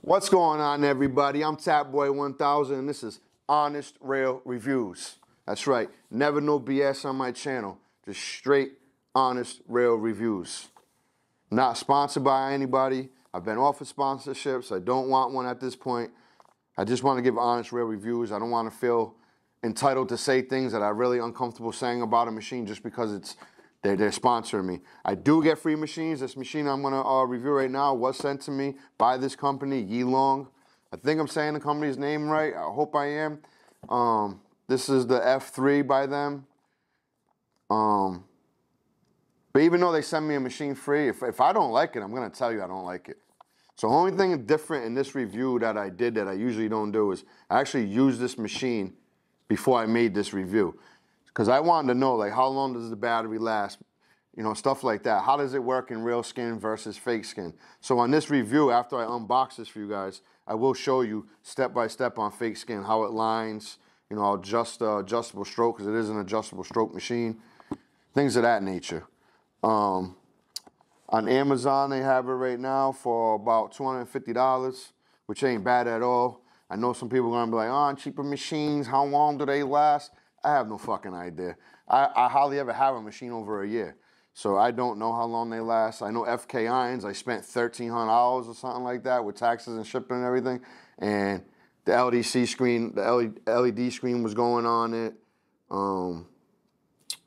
What's going on, everybody? I'm Tapboy1000 and this is Honest Real Reviews. That's right, never no BS on my channel, just straight honest real reviews. Not sponsored by anybody. I've been offered sponsorships. I don't want one at this point. I just want to give honest real reviews. I don't want to feel entitled to say things that I'm really uncomfortable saying about a machine just because they're sponsoring me. I do get free machines. This machine I'm going to review right now was sent to me by this company, Yilong. I think I'm saying the company's name right. I hope I am. This is the F3 by them. But even though they send me a machine free, if I don't like it, I'm going to tell you I don't like it. So the only thing different in this review that I did that I usually don't do is I actually used this machine before I made this review. Because I wanted to know, like, how long does the battery last? You know, stuff like that. How does it work in real skin versus fake skin? So on this review, after I unbox this for you guys, I will show you step by step on fake skin, how it lines. You know, I'll adjust the adjustable stroke because it is an adjustable stroke machine. Things of that nature. On Amazon, they have it right now for about $250, which ain't bad at all. I know some people are going to be like, oh, cheaper machines, how long do they last? I have no fucking idea. I hardly ever have a machine over a year. So I don't know how long they last. I know FK irons, I spent $1,300 or something like that with taxes and shipping and everything. And the LDC screen, the LED screen was going on it.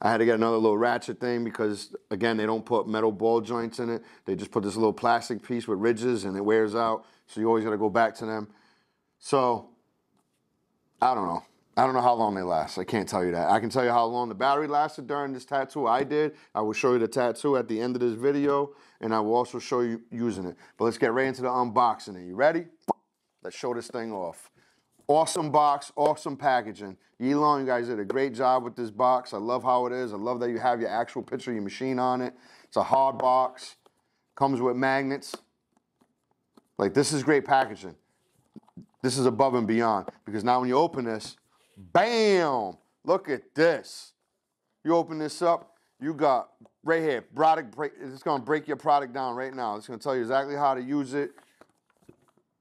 I had to get another little ratchet thing because, again, they don't put metal ball joints in it. They just put this little plastic piece with ridges and it wears out. So you always got to go back to them. So I don't know. I don't know how long they last. I can't tell you that. I can tell you how long the battery lasted during this tattoo I did. I will show you the tattoo at the end of this video, and I will also show you using it. But let's get right into the unboxing. Are you ready? Let's show this thing off. Awesome box, awesome packaging. Yilong, you guys did a great job with this box. I love how it is. I love that you have your actual picture of your machine on it. It's a hard box. Comes with magnets. Like, this is great packaging. This is above and beyond, because now when you open this, bam! Look at this. You open this up, you got right here, it's gonna break your product down right now. It's gonna tell you exactly how to use it.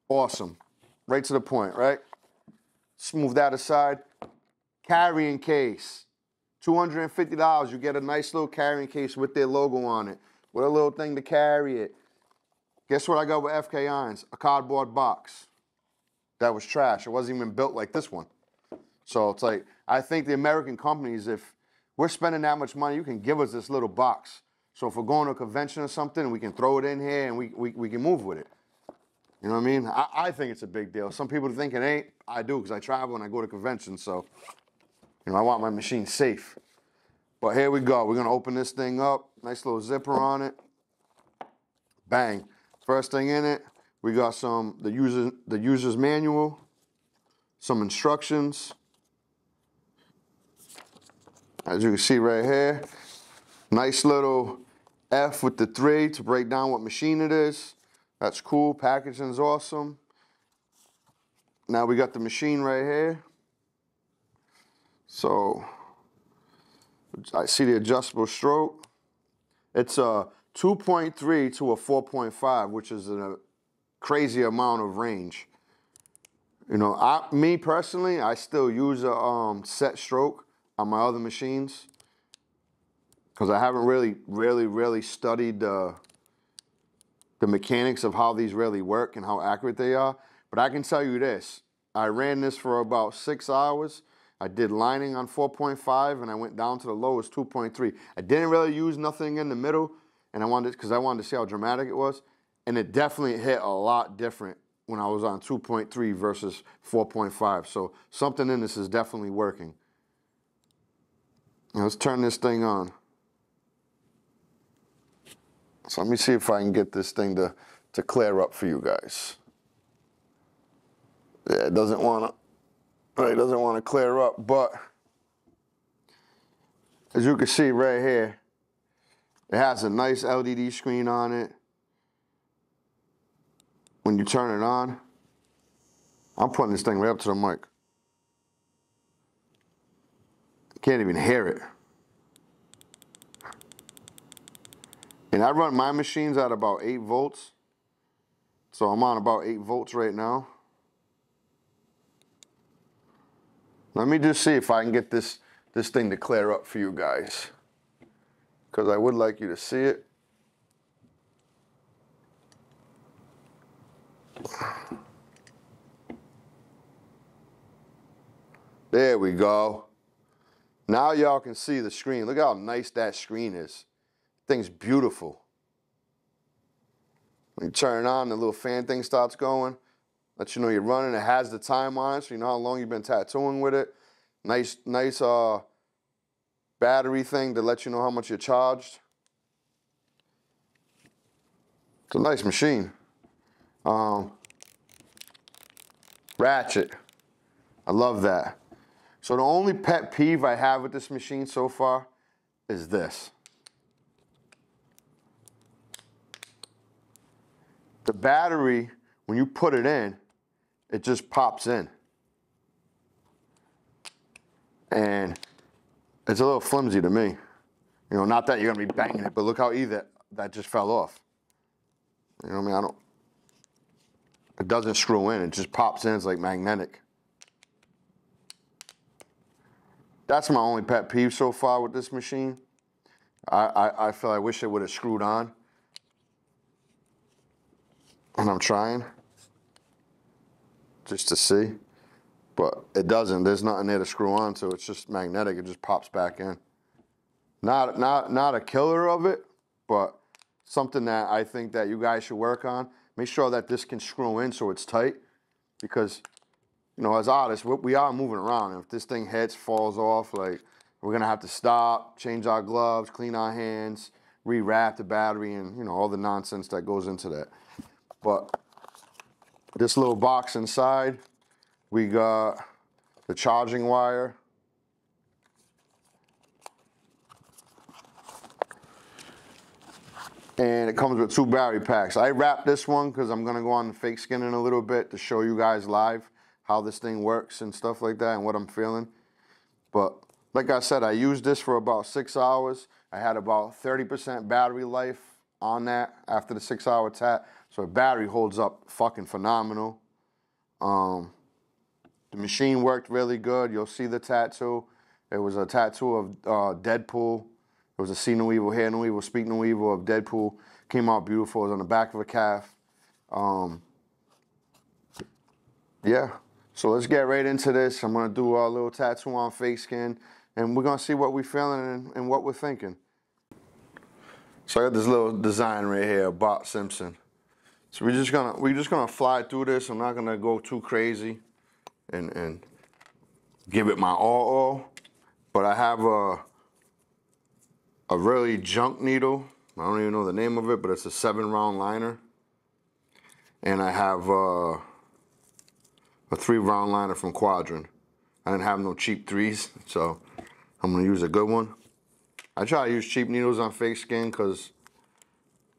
Awesome. Right to the point, right? Smooth that aside. Carrying case. $250. You get a nice little carrying case with their logo on it. With a little thing to carry it. Guess what I got with FK irons? A cardboard box. That was trash. It wasn't even built like this one. So it's like, I think the American companies, if we're spending that much money, you can give us this little box. So if we're going to a convention or something, we can throw it in here and we can move with it. You know what I mean? I think it's a big deal. Some people think it ain't. I do, because I travel and I go to conventions. So, you know, I want my machine safe. But here we go. We're going to open this thing up. Nice little zipper on it. Bang. First thing in it, we got the user's manual, some instructions. As you can see right here, nice little F with the 3 to break down what machine it is. That's cool. Packaging's awesome. Now we got the machine right here. So I see the adjustable stroke. It's a 2.3 to a 4.5, which is a crazy amount of range. You know, me personally, I still use a set stroke on my other machines because I haven't really studied the mechanics of how these really work and how accurate they are. But I can tell you this, I ran this for about 6 hours. I did lining on 4.5 and I went down to the lowest 2.3. I didn't really use nothing in the middle, and I wanted to see how dramatic it was. And it definitely hit a lot different when I was on 2.3 versus 4.5. So something in this is definitely working. Now let's turn this thing on. So let me see if I can get this thing to clear up for you guys. Yeah, it doesn't want to clear up, but as you can see right here, it has a nice LED screen on it. When you turn it on, I'm putting this thing right up to the mic. Can't even hear it. And I run my machines at about 8 volts. So I'm on about 8 volts right now. Let me just see if I can get this thing to clear up for you guys, because I would like you to see it. There we go. Now y'all can see the screen. Look how nice that screen is. Thing's beautiful. When you turn it on, the little fan thing starts going. Let you know you're running. It has the time on it, so you know how long you've been tattooing with it. Nice battery thing to let you know how much you're charged. It's a nice machine. Ratchet. I love that. So the only pet peeve I have with this machine so far is this. The battery, when you put it in, it just pops in. And it's a little flimsy to me. You know, not that you're gonna be banging it, but look how easy that just fell off. You know what I mean? It doesn't screw in, it just pops in, it's like magnetic. That's my only pet peeve so far with this machine. I feel I wish it would have screwed on. And I'm trying just to see, but it doesn't. There's nothing there to screw on to. It's just magnetic. It just pops back in. Not a killer of it, but something that I think that you guys should work on. Make sure that this can screw in so it's tight, because you know, as artists, we are moving around. And if this thing hits, falls off, like, we're gonna have to stop, change our gloves, clean our hands, rewrap the battery, and you know, all the nonsense that goes into that. But this little box inside, we got the charging wire. And it comes with 2 battery packs. I wrapped this one because I'm gonna go on the fake skin in a little bit to show you guys live how this thing works and stuff like that and what I'm feeling. But like I said, I used this for about 6 hours. I had about 30% battery life on that after the 6-hour tat. So the battery holds up fucking phenomenal. The machine worked really good. You'll see the tattoo. It was a tattoo of Deadpool. It was a see no evil, hear no evil, speak no evil of Deadpool. Came out beautiful. It was on the back of a calf. Yeah. So let's get right into this. I'm gonna do a little tattoo on fake skin, and we're gonna see what we're feeling and what we're thinking. So I got this little design right here, Bart Simpson. So we're just gonna fly through this. I'm not gonna go too crazy and give it my all. But I have a really junk needle. I don't even know the name of it, but it's a 7-round liner. And I have a 3-round liner from Quadrant. I didn't have no cheap 3s, so I'm gonna use a good one. I try to use cheap needles on fake skin because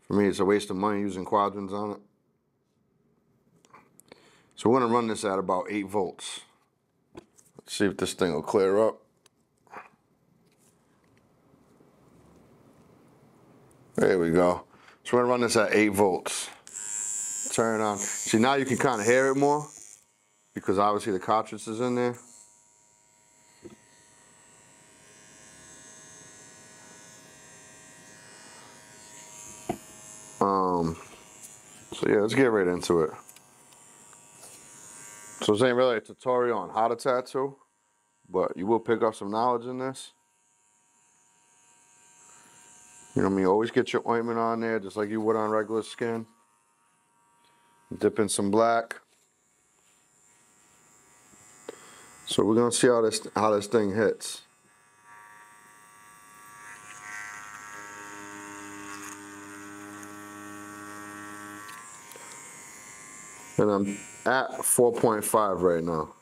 for me it's a waste of money using Quadrants on it. So we're gonna run this at about 8 volts. Let's see if this thing will clear up. There we go. So we're gonna run this at 8 volts. Turn it on. See, now you can kind of hear it more because obviously the cartridge is in there. So yeah, let's get right into it. So this ain't really a tutorial on how to tattoo, but you will pick up some knowledge in this. You know what I mean? Always get your ointment on there just like you would on regular skin. Dip in some black. So we're gonna see how this thing hits. And I'm at 4.5 right now.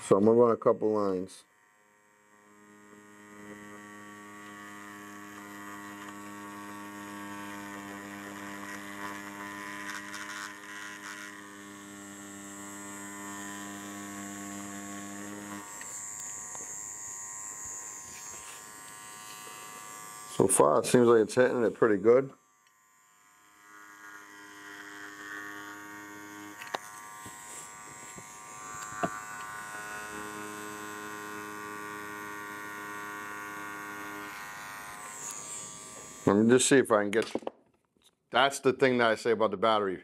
So I'm gonna run a couple lines. So far, it seems like it's hitting it pretty good. Let me just see if I can get. That's the thing that I say about the battery.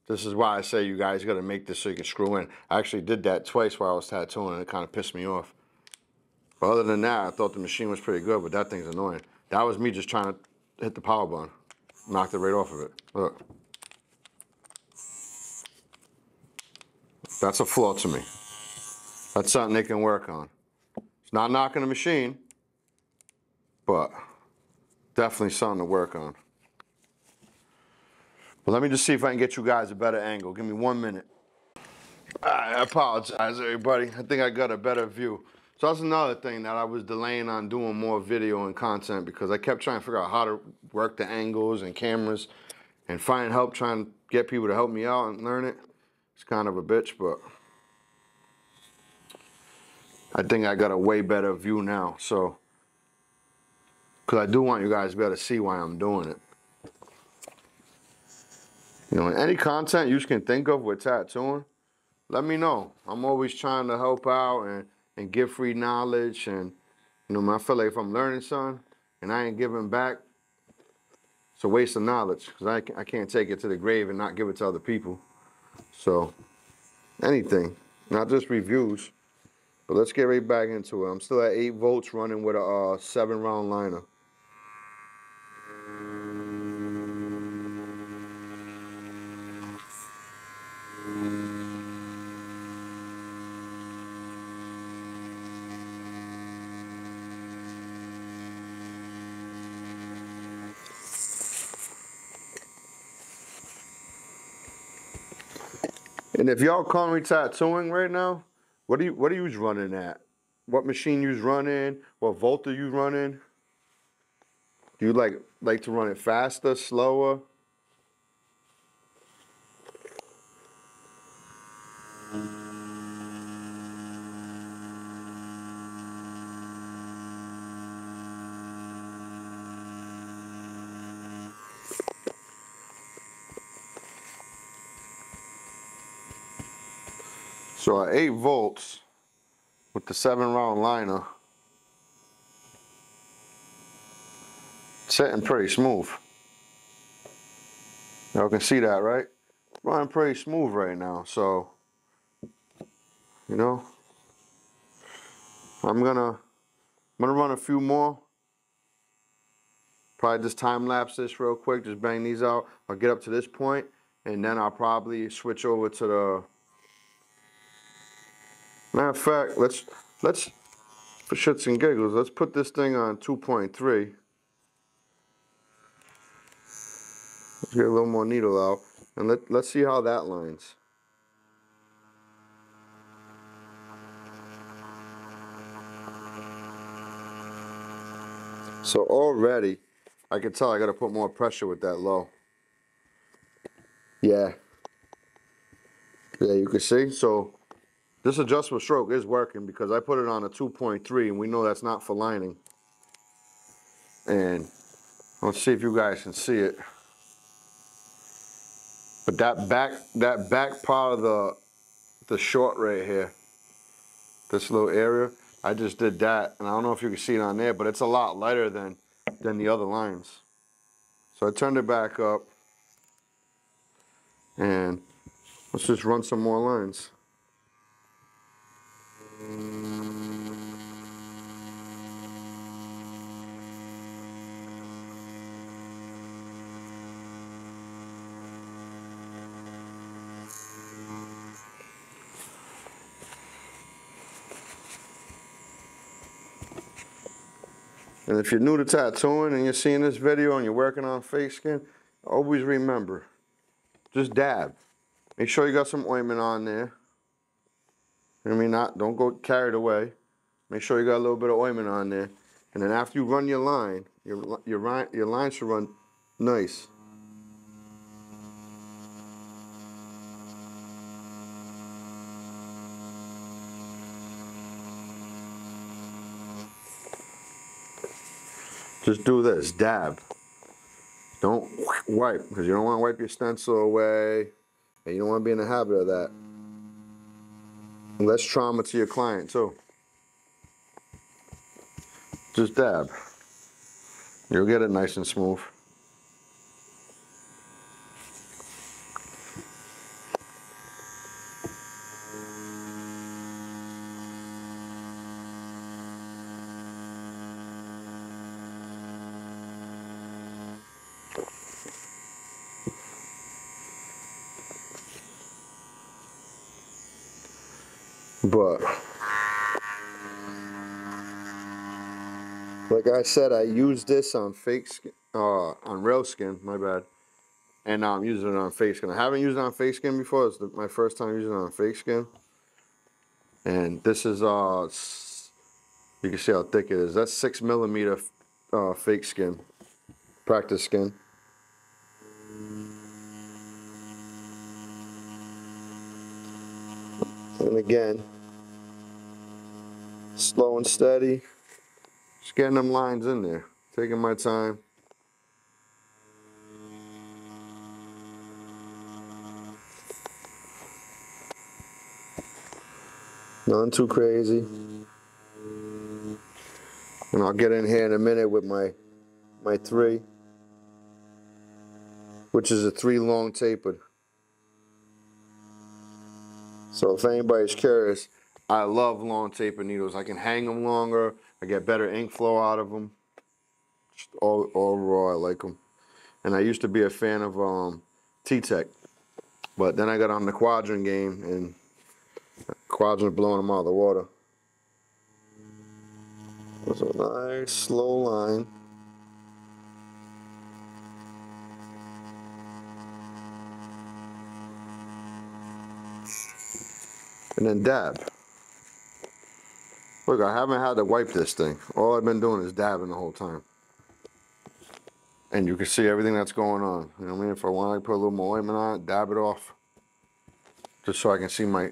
This is why I say you guys got to make this so you can screw in. I actually did that twice while I was tattooing, and it kind of pissed me off. But other than that, I thought the machine was pretty good, but that thing's annoying. That was me just trying to hit the power button. Knocked it right off of it. Look. That's a flaw to me. That's something they can work on. It's not knocking the machine, but definitely something to work on. But let me just see if I can get you guys a better angle. Give me 1 minute. I apologize, everybody. I think I got a better view. So that's another thing that I was delaying on doing more video and content because I kept trying to figure out how to work the angles and cameras and find help trying to get people to help me out and learn it. It's kind of a bitch, but I think I got a way better view now. So, because I do want you guys to be able to see why I'm doing it. You know, any content you can think of with tattooing, let me know. I'm always trying to help out and give free knowledge. And, you know, I feel like if I'm learning something and I ain't giving back, it's a waste of knowledge because I can't take it to the grave and not give it to other people. So, anything, not just reviews. But let's get right back into it. I'm still at 8 volts running with a 7-round liner. And if y'all currently tattooing right now, what are you running at? What machine you running? What volt are you running? Do you like to run it faster, slower? So at 8 volts with the 7-round liner, sitting pretty smooth. Y'all can see that, right? Running pretty smooth right now. So, you know, I'm gonna run a few more. Probably just time lapse this real quick. Just bang these out. I'll get up to this point, and then I'll probably switch over to the. Matter of fact, let's for shits and giggles, let's put this thing on 2.3. Let's get a little more needle out, and let's see how that lines. So already, I can tell I gotta put more pressure with that low. Yeah. Yeah, you can see. So this adjustable stroke is working because I put it on a 2.3 and we know that's not for lining. And let's see if you guys can see it. But that back part of the short right here, this little area, I just did that, and I don't know if you can see it on there, but it's a lot lighter than the other lines. So I turned it back up, and let's just run some more lines. And if you're new to tattooing and you're seeing this video and you're working on face skin, always remember, just dab. Make sure you got some ointment on there. You know what I mean? Don't go carried away. Make sure you got a little bit of ointment on there. And then after you run your line, your line should run nice. Just do this, dab. Don't wipe, because you don't want to wipe your stencil away, and you don't want to be in the habit of that. Less trauma to your client too. Just dab. You'll get it nice and smooth. But like I said, I used this on fake skin, on real skin, my bad. And now I'm using it on fake skin. I haven't used it on fake skin before. It's my first time using it on fake skin. And this is, you can see how thick it is. That's 6mm fake skin, practice skin. And again, slow and steady. Just getting them lines in there. Taking my time. Nothing too crazy. And I'll get in here in a minute with my 3, which is a 3 long tapered. So if anybody's curious, I love long tapered needles. I can hang them longer. I get better ink flow out of them. Just overall, I like them. And I used to be a fan of T-Tech, but then I got on the quadrant game, and quadrant blowing them out of the water. That's a nice slow line. And then dab. Look, I haven't had to wipe this thing. All I've been doing is dabbing the whole time. And you can see everything that's going on. You know what I mean? If I want to put a little more ointment on it, dab it off. Just so I can see my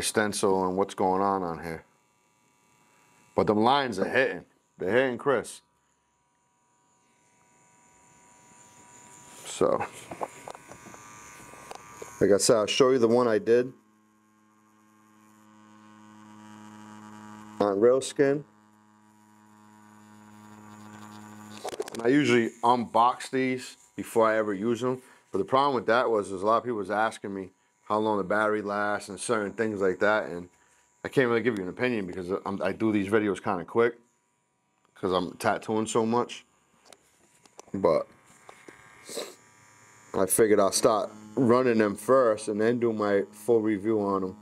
stencil and what's going on here. But them lines are hitting. They're hitting Chris. So, like I said, I'll show you the one I did on real skin. And I usually unbox these before I ever use them. But the problem with that was a lot of people was asking me how long the battery lasts and certain things like that. And I can't really give you an opinion because I do these videos kind of quick because I'm tattooing so much. But I figured I'll start running them first and then do my full review on them.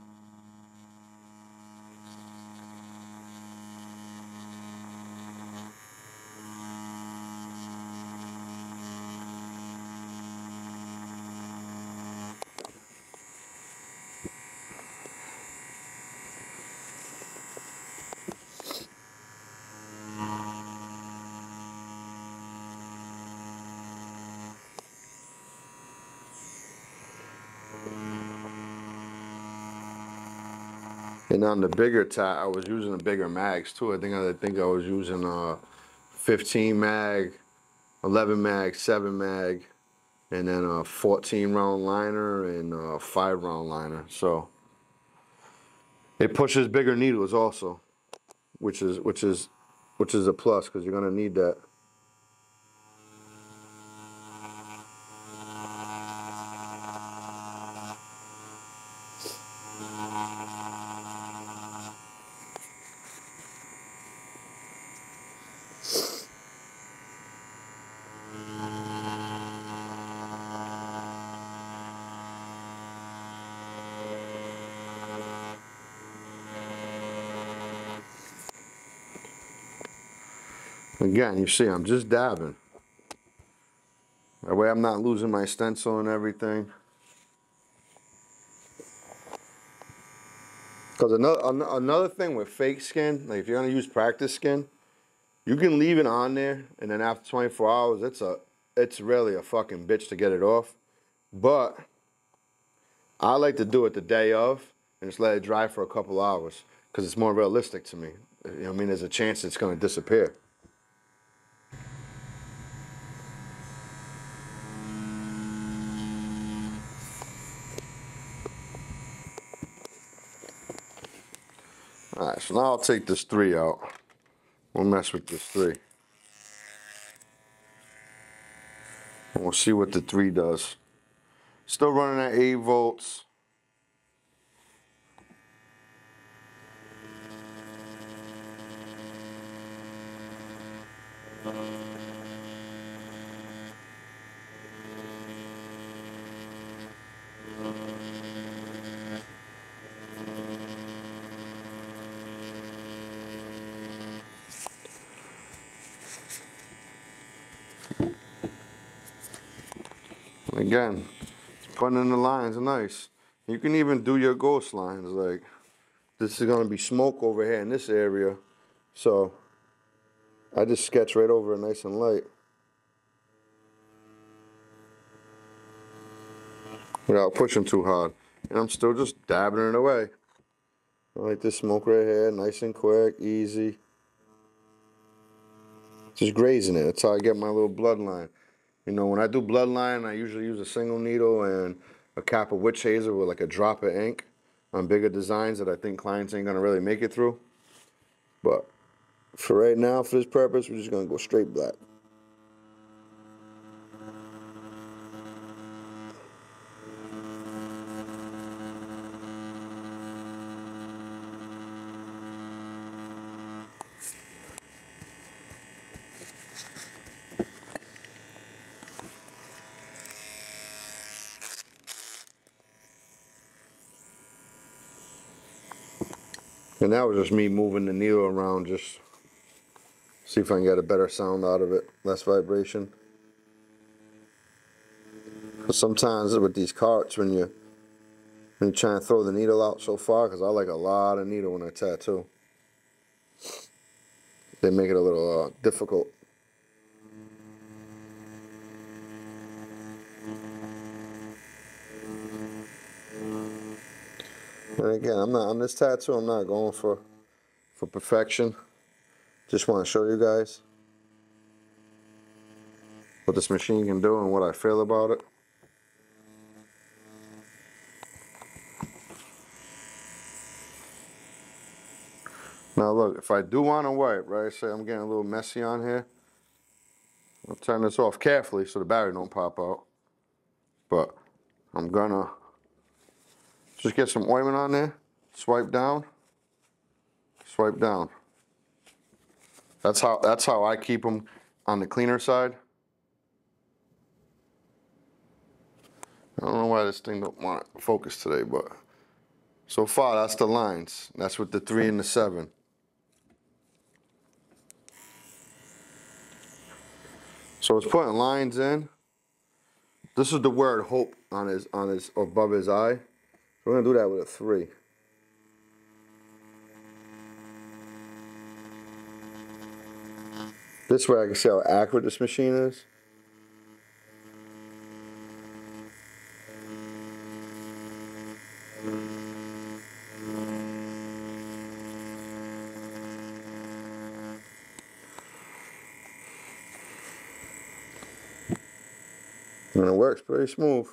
And on the bigger tat, I was using the bigger mags too. I think I was using 15 mag, 11 mag, 7 mag, and then a 14 round liner and a 5 round liner. So it pushes bigger needles also, which is a plus because you're gonna need that. Again, you see, I'm just dabbing. That way I'm not losing my stencil and everything. Because another thing with fake skin, like if you're gonna use practice skin, you can leave it on there, and then after 24 hours, it's really a fucking bitch to get it off. But I like to do it the day of and just let it dry for a couple hours because it's more realistic to me. You know what I mean? There's a chance it's gonna disappear. All right, so now I'll take this 3 out. We'll mess with this 3. We'll see what the 3 does. Still running at 8 volts. Again, putting in the lines are nice. You can even do your ghost lines. Like, this is gonna be smoke over here in this area. So I just sketch right over it nice and light, without pushing too hard. And I'm still just dabbing it away. I like this smoke right here, nice and quick, easy. Just grazing it. That's how I get my little bloodline. You know, when I do bloodline, I usually use a single needle and a cap of witch hazel with like a drop of ink on bigger designs that I think clients ain't gonna really make it through. But for right now, for this purpose, we're just gonna go straight black. And that was just me moving the needle around, just see if I can get a better sound out of it, less vibration. Because sometimes with these carts, when you try and throw the needle out so far, because I like a lot of needle when I tattoo, they make it a little difficult. And again, I'm not on this tattoo. I'm not going for perfection. Just want to show you guys what this machine can do and what I feel about it. Now look, if I do want to wipe, right, say I'm getting a little messy on here, I'll turn this off carefully so the battery don't pop out. But I'm gonna just get some ointment on there, swipe down, swipe down. That's how I keep them on the cleaner side. I don't know why this thing don't want to focus today, but so far that's the lines. That's with the 3 and the 7. So it's putting lines in. This is the word hope on his above his eye. So we're gonna do that with a 3. This way I can see how accurate this machine is. And it works pretty smooth.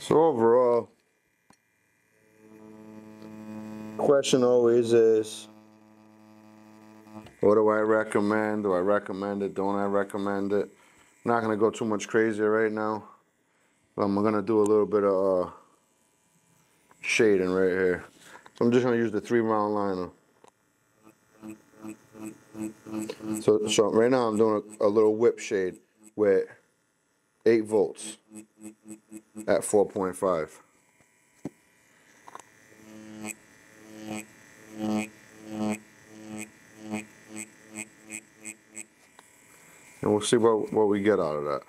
So overall, question always is, what do I recommend? Do I recommend it? Don't I recommend it? I'm not gonna go too much crazy right now. I'm gonna do a little bit of shading right here. So I'm just gonna use the 3-round liner. So right now I'm doing a little whip shade with 8 volts at 4.5. And we'll see what we get out of that.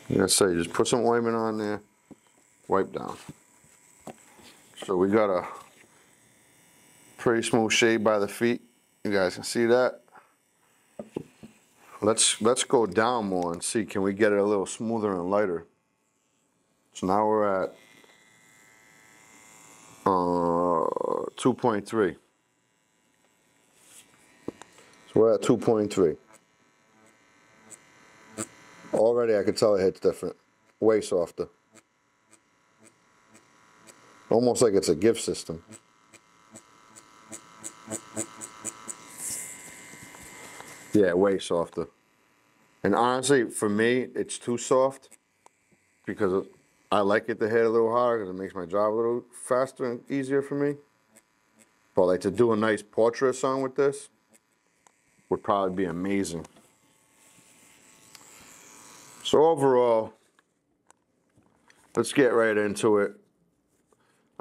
Like I say, just put some ointment on there, wipe down. So we got a pretty smooth shade by the feet. You guys can see that. Let's go down more and see, can we get it a little smoother and lighter. So now we're at 2.3. So we're at 2.3. Already I can tell it hits different. Way softer. Almost like it's a gift system. Yeah, way softer. And honestly, for me, it's too soft because I like it to hit a little harder because it makes my job a little faster and easier for me. But like to do a nice portrait song with this would probably be amazing. So overall, let's get right into it.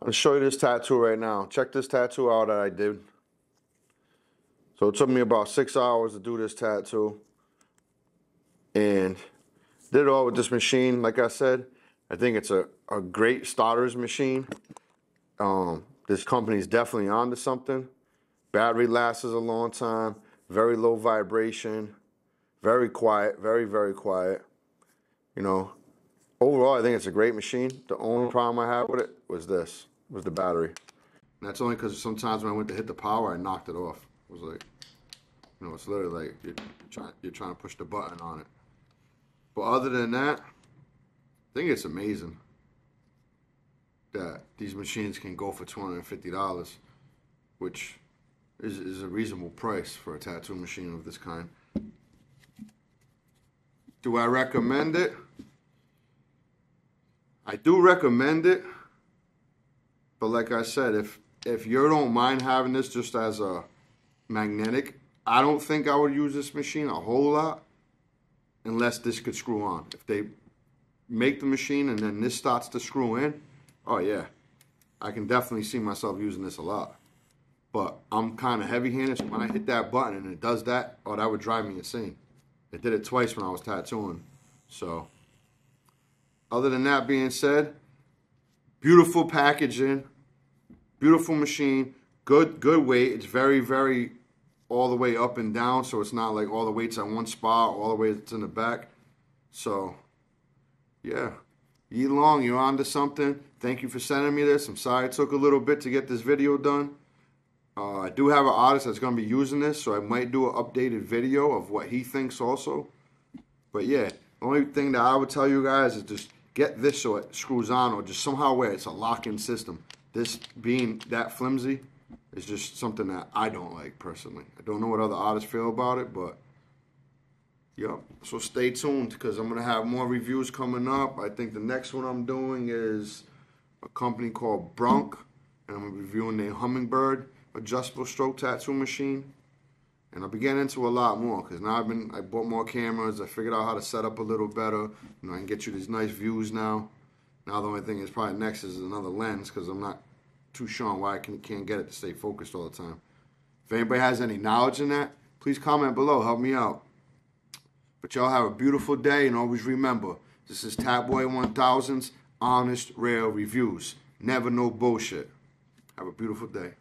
I'll show you this tattoo right now. Check this tattoo out that I did. So it took me about 6 hours to do this tattoo. And did it all with this machine. Like I said, I think it's a great starter's machine. This company's definitely onto something. Battery lasts a long time. Very low vibration. Very quiet. Very, very quiet. You know, overall, I think it's a great machine. The only problem I had with it was the battery. And that's only because sometimes when I went to hit the power, I knocked it off. It was like, you know, it's literally like you're trying to push the button on it. But other than that, I think it's amazing that these machines can go for $250, which is a reasonable price for a tattoo machine of this kind. Do I recommend it? I do recommend it, but like I said, if you don't mind having this just as a magnetic, I don't think I would use this machine a whole lot unless this could screw on. If they make the machine and then this starts to screw in, oh yeah, I can definitely see myself using this a lot. But I'm kind of heavy-handed, so when I hit that button and it does that, oh, that would drive me insane. It did it twice when I was tattooing. So, other than that being said, beautiful packaging, beautiful machine, good weight. It's very, very all the way up and down, so it's not like all the weight's at one spot, all the way it's in the back. So, yeah. Yilong, you're on to something. Thank you for sending me this. I'm sorry it took a little bit to get this video done. I do have an artist that's going to be using this, so I might do an updated video of what he thinks also. But yeah, the only thing that I would tell you guys is just get this so it screws on, or just somehow where it's a lock-in system. This being that flimsy is just something that I don't like personally. I don't know what other artists feel about it, but yep. So stay tuned because I'm going to have more reviews coming up. I think the next one I'm doing is a company called Brunk, and I'm reviewing their Hummingbird adjustable stroke tattoo machine. And I'll be getting into a lot more because now I bought more cameras. I figured out how to set up a little better. You know, I can get you these nice views now. Now the only thing is probably next is another lens because I'm not too sure on why I can't get it to stay focused all the time. If anybody has any knowledge in that, please comment below. Help me out. But y'all have a beautiful day, and always remember, this is Tatboy 1000's honest, real reviews. Never no bullshit. Have a beautiful day.